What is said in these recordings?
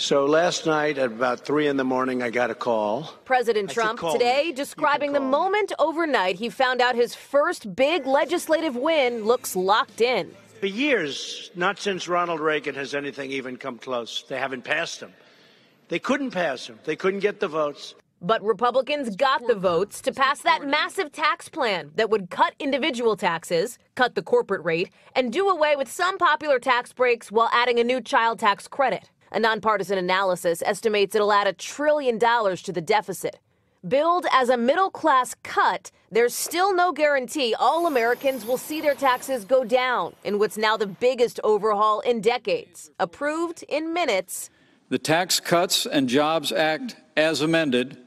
So last night at about 3 in the morning, I got a call. President Trump today describing the moment overnight he found out his first big legislative win looks locked in. For years, not since Ronald Reagan has anything even come close. They haven't passed him. They couldn't pass him. They couldn't get the votes. But Republicans got the votes to pass that massive tax plan that would cut individual taxes, cut the corporate rate, and do away with some popular tax breaks while adding a new child tax credit. A nonpartisan analysis estimates it'll add $1 trillion to the deficit. Billed as a middle-class cut, there's still no guarantee all Americans will see their taxes go down in what's now the biggest overhaul in decades. Approved in minutes. The Tax Cuts and Jobs Act, as amended,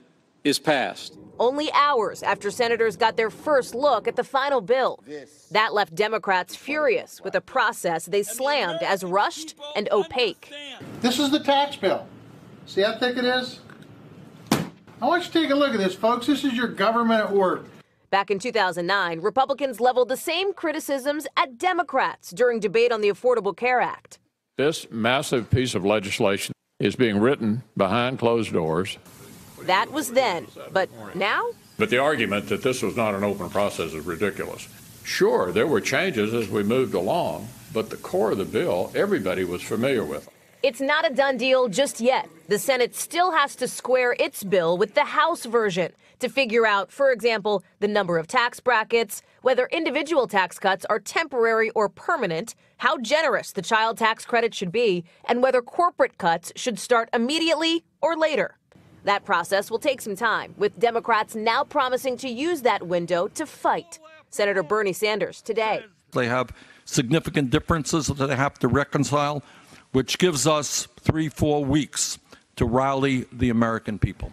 is passed. Only hours after senators got their first look at the final bill. That left Democrats furious with a process they slammed as rushed and opaque. This is the tax bill. See how thick it is? I want you to take a look at this, folks. This is your government at work. Back in 2009, Republicans leveled the same criticisms at Democrats during debate on the Affordable Care Act. This massive piece of legislation is being written behind closed doors. That was then, but now? But the argument that this was not an open process is ridiculous. Sure, there were changes as we moved along, but the core of the bill, everybody was familiar with. It's not a done deal just yet. The Senate still has to square its bill with the House version to figure out, for example, the number of tax brackets, whether individual tax cuts are temporary or permanent, how generous the child tax credit should be, and whether corporate cuts should start immediately or later. That process will take some time, with Democrats now promising to use that window to fight. Senator Bernie Sanders today. They have significant differences that they have to reconcile, which gives us 3-4 weeks to rally the American people.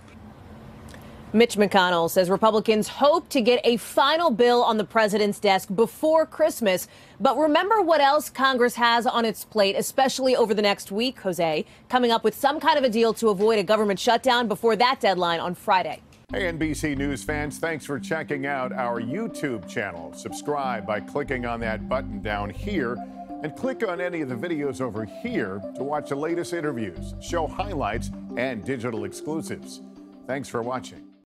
Mitch McConnell says Republicans hope to get a final bill on the president's desk before Christmas. But remember what else Congress has on its plate, especially over the next week, Jose, coming up with some kind of a deal to avoid a government shutdown before that deadline on Friday. Hey, NBC News fans, thanks for checking out our YouTube channel. Subscribe by clicking on that button down here and click on any of the videos over here to watch the latest interviews, show highlights, and digital exclusives. Thanks for watching.